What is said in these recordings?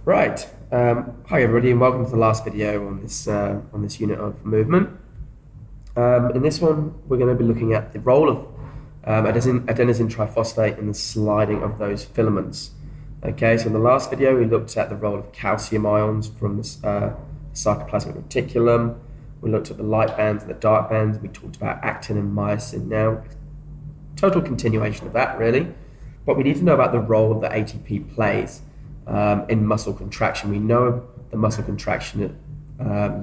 Right. Hi everybody, and welcome to the last video on this unit of movement. In this one, we're going to be looking at the role of adenosine triphosphate in the sliding of those filaments. Okay, so in the last video, we looked at the role of calcium ions from the sarcoplasmic reticulum. We looked at the light bands and the dark bands. We talked about actin and myosin. Now, total continuation of that, really. But we need to know about the role that ATP plays in muscle contraction. We know the muscle contraction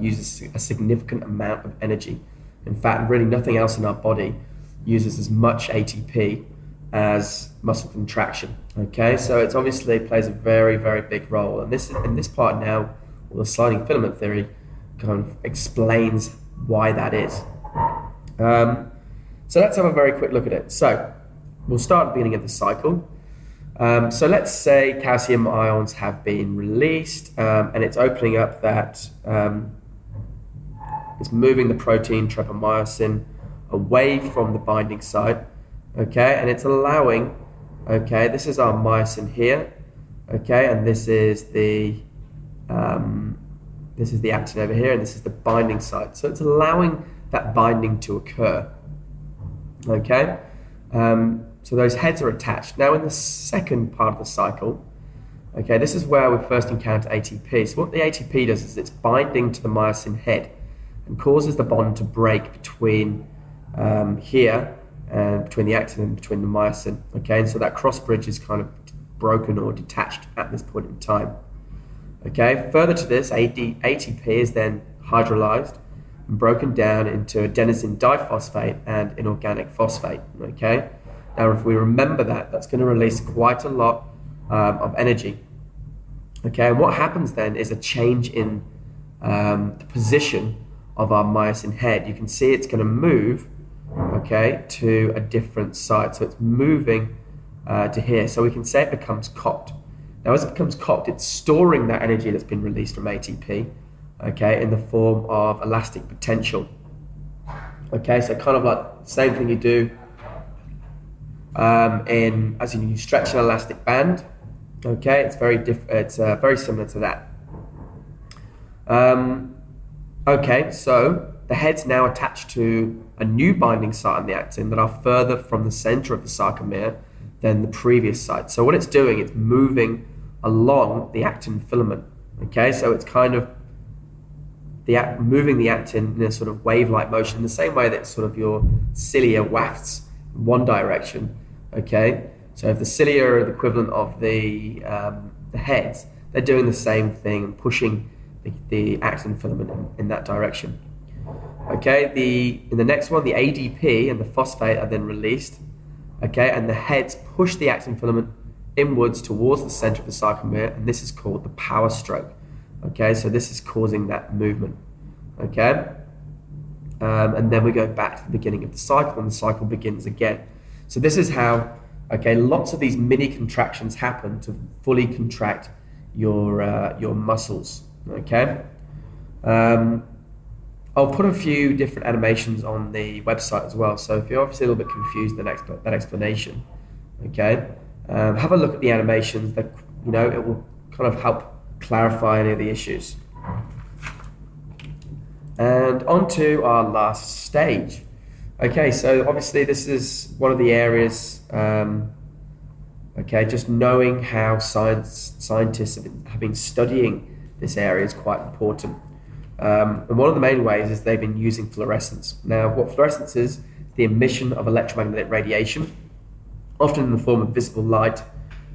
uses a significant amount of energy. In fact, really nothing else in our body uses as much ATP as muscle contraction. Okay, so it obviously plays a very, very big role. And this part now, well, the sliding filament theory kind of explains why that is. So let's have a very quick look at it. So we'll start at the beginning of the cycle. So let's say calcium ions have been released, and it's opening up that, it's moving the protein trypamyosin away from the binding site, okay, and it's allowing, okay, this is our myosin here, okay, and this is the actin over here, and this is the binding site. So it's allowing that binding to occur, okay. So those heads are attached. Now in the second part of the cycle, okay, this is where we first encounter ATP. So what the ATP does is it's binding to the myosin head and causes the bond to break between here and between the actin and between the myosin. Okay, and so that cross bridge is kind of broken or detached at this point in time. Okay, further to this, ATP is then hydrolyzed and broken down into adenosine diphosphate and inorganic phosphate. Okay. Now, if we remember that, that's going to release quite a lot of energy. Okay, and what happens then is a change in the position of our myosin head. You can see it's going to move, okay, to a different site. So it's moving to here. So we can say it becomes cocked. Now, as it becomes cocked, it's storing that energy that's been released from ATP, okay, in the form of elastic potential. Okay, so kind of like the same thing you do as you stretch an elastic band, okay, it's very similar to that. Okay, so the head's now attached to a new binding site on the actin that are further from the center of the sarcomere than the previous site. So what it's doing, it's moving along the actin filament. Okay, so it's kind of moving the actin in a sort of wave-like motion, in the same way that sort of your cilia wafts in one direction. Okay, so if the cilia are the equivalent of the heads, they're doing the same thing, pushing the actin filament in that direction. Okay, in the next one, the ADP and the phosphate are then released. Okay, and the heads push the actin filament inwards towards the center of the sarcomere, and this is called the power stroke. Okay, so this is causing that movement. Okay, and then we go back to the beginning of the cycle, and the cycle begins again. So this is how, okay, lots of these mini contractions happen to fully contract your muscles. Okay, I'll put a few different animations on the website as well. So if you're obviously a little bit confused with that explanation, okay, have a look at the animations. That, you know, it will kind of help clarify any of the issues. And on to our last stage. Okay, so obviously this is one of the areas, okay, just knowing how scientists have been studying this area is quite important. And one of the main ways is they've been using fluorescence. Now, what fluorescence is the emission of electromagnetic radiation, often in the form of visible light,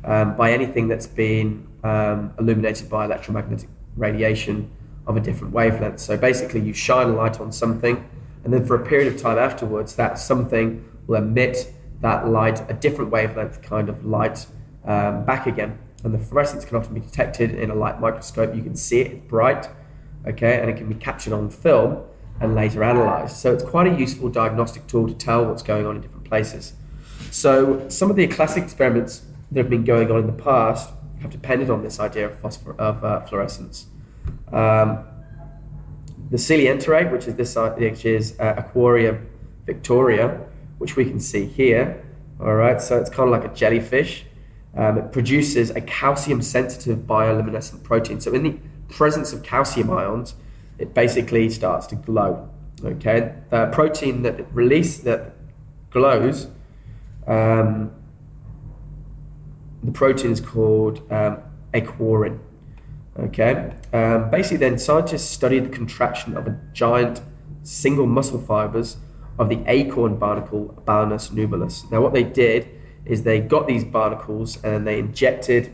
by anything that's been illuminated by electromagnetic radiation of a different wavelength. So basically you shine a light on something, and then for a period of time afterwards, that something will emit that light, a different wavelength kind of light, back again. And the fluorescence can often be detected in a light microscope. You can see it, it's bright, okay, and it can be captured on film and later analyzed. So it's quite a useful diagnostic tool to tell what's going on in different places. So some of the classic experiments that have been going on in the past have depended on this idea of fluorescence. The cilienterate, which is Aquaria Victoria, which we can see here. All right, so it's kind of like a jellyfish. It produces a calcium-sensitive bioluminescent protein. So in the presence of calcium ions, it basically starts to glow. Okay, the protein that glows, the protein is called aquarin. Okay, basically then scientists studied the contraction of a giant single muscle fibers of the acorn barnacle, Balanus nubilus. Now what they did is they got these barnacles and they injected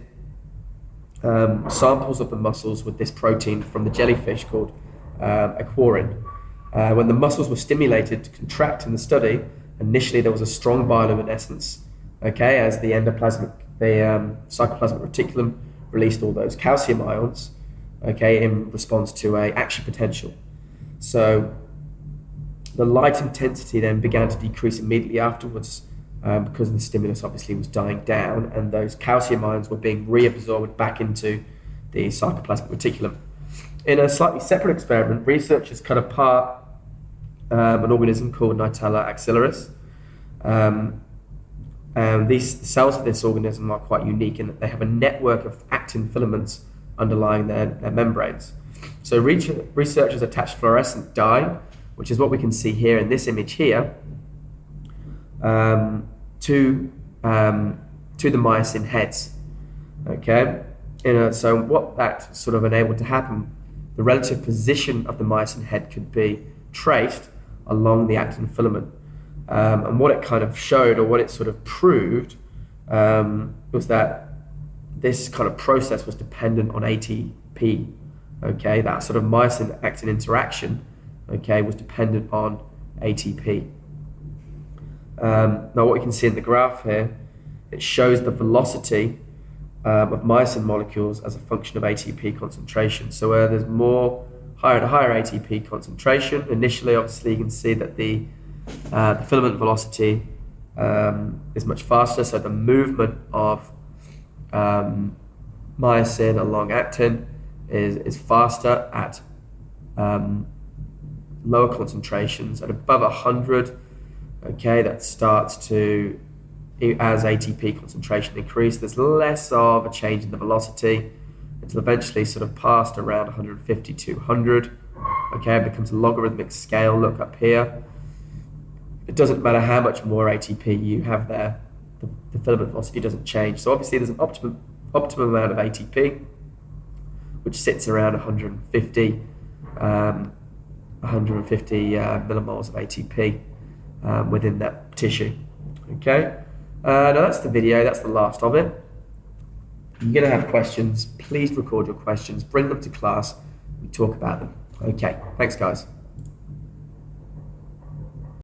samples of the muscles with this protein from the jellyfish called aquarin. When the muscles were stimulated to contract in the study, initially there was a strong bioluminescence, okay, as the psychoplasmic reticulum released all those calcium ions, okay, in response to a action potential. So the light intensity then began to decrease immediately afterwards, because the stimulus obviously was dying down, and those calcium ions were being reabsorbed back into the psychoplasmic reticulum. In a slightly separate experiment, researchers cut apart an organism called Nitella axillaris. And the cells of this organism are quite unique in that they have a network of actin filaments underlying their membranes. So researchers attached fluorescent dye, which is what we can see here in this image here, to the myosin heads. Okay, so what that sort of enabled to happen, the relative position of the myosin head could be traced along the actin filament. And what it kind of showed, or what it sort of proved, was that this kind of process was dependent on ATP. Okay, that sort of myosin actin interaction, okay, was dependent on ATP. Now what we can see in the graph here, it shows the velocity of myosin molecules as a function of ATP concentration. So where there's higher ATP concentration, initially obviously you can see that the filament velocity is much faster, so the movement of myosin along actin is faster at lower concentrations. At above 100, okay, that starts to, as ATP concentration increases, there's less of a change in the velocity until eventually sort of past around 150 to 200. Okay, it becomes a logarithmic scale. Look up here. It doesn't matter how much more ATP you have there, the filament velocity doesn't change. So obviously there's an optimum amount of ATP, which sits around 150 millimoles of ATP within that tissue. Okay, now that's the video, that's the last of it. You're going to have questions. Please record your questions, bring them to class, we talk about them. Okay, thanks guys.